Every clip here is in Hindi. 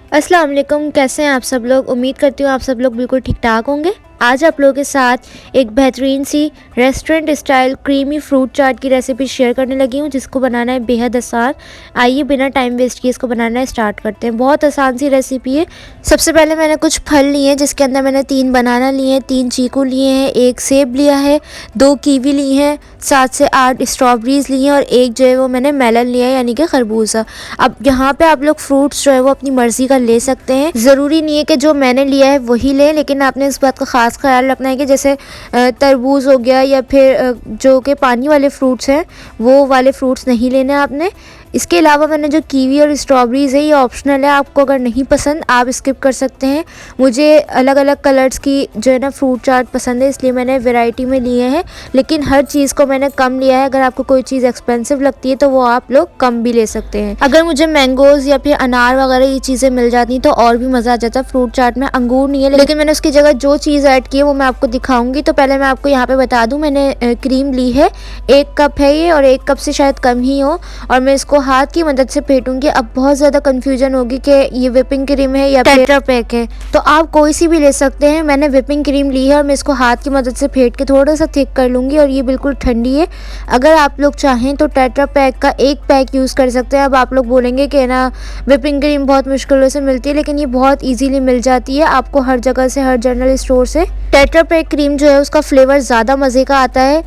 अस्सलाम वालेकुम, कैसे हैं आप सब लोग। उम्मीद करती हूँ आप सब लोग बिल्कुल ठीक ठाक होंगे। आज आप लोगों के साथ एक बेहतरीन सी रेस्टोरेंट स्टाइल क्रीमी फ्रूट चाट की रेसिपी शेयर करने लगी हूँ, जिसको बनाना है बेहद आसान। आइए बिना टाइम वेस्ट किए इसको बनाना स्टार्ट करते हैं। बहुत आसान सी रेसिपी है। सबसे पहले मैंने कुछ फल लिए हैं, जिसके अंदर मैंने 3 बनाना लिए हैं, 3 चीकू लिए हैं, 1 सेब लिया है, 2 कीवी ली हैं, 7 से 8 स्ट्रॉबेरीज़ ली हैं और 1 जो है वो मैंने मेलन लिया है, यानी कि खरबूजा। अब यहाँ पे आप लोग फ्रूट्स जो है वो अपनी मर्ज़ी का ले सकते हैं। ज़रूरी नहीं है कि जो मैंने लिया है वही लें, लेकिन आपने इस बात का ख़ास ख्याल रखना है कि जैसे तरबूज हो गया या फिर जो कि पानी वाले फ्रूट्स हैं वो वाले फ्रूट्स नहीं लेने आपने। इसके अलावा मैंने जो कीवी और स्ट्रॉबेरीज़ है ये ऑप्शनल है, आपको अगर नहीं पसंद आप स्किप कर सकते हैं। मुझे अलग अलग कलर्स की जो है ना फ्रूट चाट पसंद है, इसलिए मैंने वैरायटी में लिए हैं, लेकिन हर चीज़ को मैंने कम लिया है। अगर आपको कोई चीज़ एक्सपेंसिव लगती है तो वो आप लोग कम भी ले सकते हैं। अगर मुझे मैंगोज़ या फिर अनार वगैरह ये चीज़ें मिल जाती तो और भी मज़ा आ जाता। फ्रूट चाट में अंगूर नहीं है, लेकिन मैंने उसकी जगह जो चीज़ ऐड की है वो मैं आपको दिखाऊंगी। तो पहले मैं आपको यहाँ पे बता दूँ, मैंने क्रीम ली है, 1 कप है ये, और 1 कप से शायद कम ही हो, और मैं इसको हाथ की मदद से फेंटूंगी। अब बहुत ज़्यादा कन्फ्यूजन होगी कि ये व्हिपिंग क्रीम है या टेट्रा पैक है, तो आप कोई सी भी ले सकते हैं। मैंने व्हिपिंग क्रीम ली है और मैं इसको हाथ की मदद से फेंट के थोड़ा सा थिक कर लूँगी, और ये बिल्कुल ठंडी है। अगर आप लोग चाहें तो टेट्रा पैक का 1 पैक यूज़ कर सकते हैं। अब आप लोग बोलेंगे कि ना व्हिपिंग क्रीम बहुत मुश्किलों से मिलती है, लेकिन ये बहुत ईजीली मिल जाती है आपको हर जगह से, हर जनरल स्टोर से। टेट्रा पैक क्रीम जो है उसका फ्लेवर ज़्यादा मज़े का आता है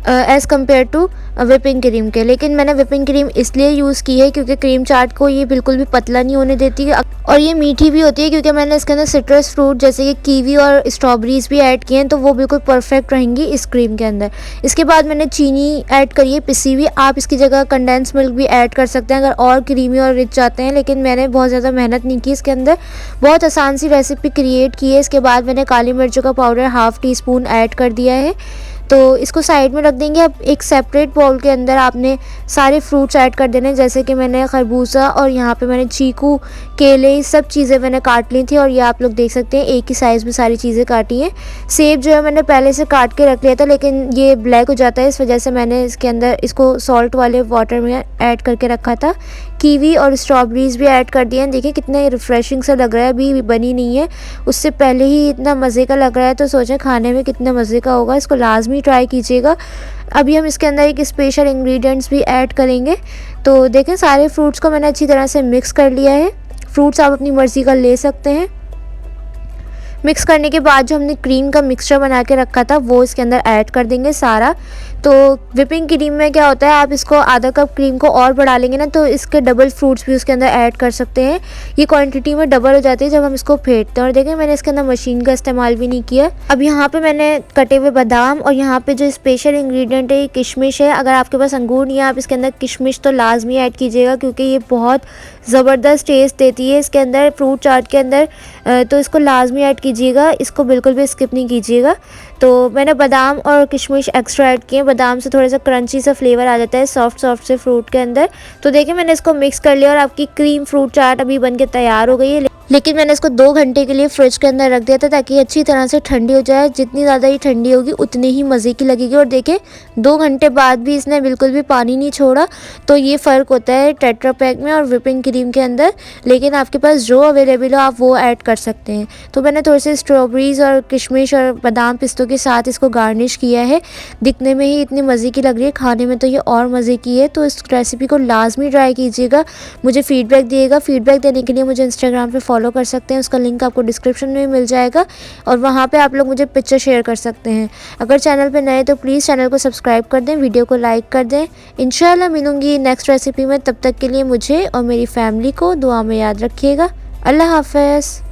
as compare to whipping cream के। लेकिन मैंने व्हिपिंग क्रीम इसलिए यूज़ की है क्योंकि क्रीम चाट को ये बिल्कुल भी पतला नहीं होने देती है, और ये मीठी भी होती है क्योंकि मैंने इसके अंदर सिट्रस फ्रूट जैसे कि कीवी और स्ट्रॉबेरीज़ भी ऐड किए हैं, तो वो बिल्कुल परफेक्ट रहेंगी इस क्रीम के अंदर। इसके बाद मैंने चीनी ऐड करी है पिसी हुई। आप इसकी जगह कंडेंस मिल्क भी ऐड कर सकते हैं अगर और क्रीमी और रिच चाहते हैं, लेकिन मैंने बहुत ज़्यादा मेहनत नहीं की इसके अंदर। बहुत आसान सी रेसिपी क्रिएट की है। इसके बाद मैंने काली मिर्चों का पाउडर 1/2 टीस्पून ऐड कर दिया है, तो इसको साइड में रख देंगे। अब एक सेपरेट बाउल के अंदर आपने सारे फ्रूट्स ऐड कर देने, जैसे कि मैंने खरबूजा और यहाँ पे मैंने चीकू, केले, सब चीज़ें मैंने काट ली थी, और ये आप लोग देख सकते हैं एक ही साइज़ में सारी चीज़ें काटी हैं। सेब जो है मैंने पहले से काट के रख लिया था, लेकिन ये ब्लैक हो जाता है, इस वजह से मैंने इसके अंदर इसको सॉल्ट वाले वाटर में ऐड करके रखा था। कीवी और स्ट्रॉबेरीज़ भी ऐड कर दिए हैं। देखिए कितना रिफ़्रेशिंग सा लग रहा है, अभी बनी नहीं है, उससे पहले ही इतना मज़े का लग रहा है, तो सोचें खाने में कितना मज़े का होगा। इसको लाजमी ट्राई कीजिएगा। अभी हम इसके अंदर एक स्पेशल इंग्रेडिएंट्स भी ऐड करेंगे। तो देखें सारे फ्रूट्स को मैंने अच्छी तरह से मिक्स कर लिया है। फ्रूट्स आप अपनी मर्ज़ी का ले सकते हैं। मिक्स करने के बाद जो हमने क्रीम का मिक्सचर बना के रखा था वो इसके अंदर ऐड कर देंगे सारा। तो व्हिपिंग क्रीम में क्या होता है, आप इसको आधा कप क्रीम को और बढ़ा लेंगे ना, तो इसके डबल फ्रूट्स भी उसके अंदर ऐड कर सकते हैं। ये क्वांटिटी में डबल हो जाती है जब हम इसको फेंटते हैं। और देखें मैंने इसके अंदर मशीन का इस्तेमाल भी नहीं किया। अब यहाँ पे मैंने कटे हुए बादाम, और यहाँ पे जो स्पेशल इंग्रेडिएंट है ये किशमिश है। अगर आपके पास अंगूर नहीं है आप इसके अंदर किशमिश तो लाजमी ऐड कीजिएगा, क्योंकि ये बहुत ज़बरदस्त टेस्ट देती है इसके अंदर फ्रूट चाट के अंदर, तो इसको लाजमी ऐड कीजिएगा, इसको बिल्कुल भी स्किप नहीं कीजिएगा। तो मैंने बादाम और किशमिश एक्स्ट्रा ऐड किए। बादाम से थोड़ा सा क्रंची सा फ्लेवर आ जाता है सॉफ्ट से फ्रूट के अंदर। तो देखिए मैंने इसको मिक्स कर लिया और आपकी क्रीम फ्रूट चाट अभी बन के तैयार हो गई है। लेकिन मैंने इसको 2 घंटे के लिए फ्रिज के अंदर रख दिया था ताकि अच्छी तरह से ठंडी हो जाए। जितनी ज़्यादा ही ठंडी होगी उतनी ही मज़े की लगेगी। और देखें 2 घंटे बाद भी इसने बिल्कुल भी पानी नहीं छोड़ा। तो ये फ़र्क होता है टेट्रा पैक में और व्हिपिंग क्रीम के अंदर। लेकिन आपके पास जो अवेलेबल हो आप वो ऐड कर सकते हैं। तो मैंने थोड़े से स्ट्रॉबेरीज़ और किशमिश और बादाम पिस्तों के साथ इसको गार्निश किया है। दिखने में ही इतनी मज़े की लग रही है, खाने में तो ये और मज़े की है। तो इस रेसिपी को लाजमी ट्राई कीजिएगा, मुझे फ़ीडबैक दिएगा। फ़ीडबैक देने के लिए मुझे इंस्टाग्राम पर फॉलो कर सकते हैं, उसका लिंक आपको डिस्क्रिप्शन में मिल जाएगा, और वहाँ पे आप लोग मुझे पिक्चर शेयर कर सकते हैं। अगर चैनल पे नए तो प्लीज़ चैनल को सब्सक्राइब कर दें, वीडियो को लाइक कर दें। इंशाल्लाह मिलूँगी नेक्स्ट रेसिपी में, तब तक के लिए मुझे और मेरी फैमिली को दुआ में याद रखिएगा। अल्लाह हाफ़िज़।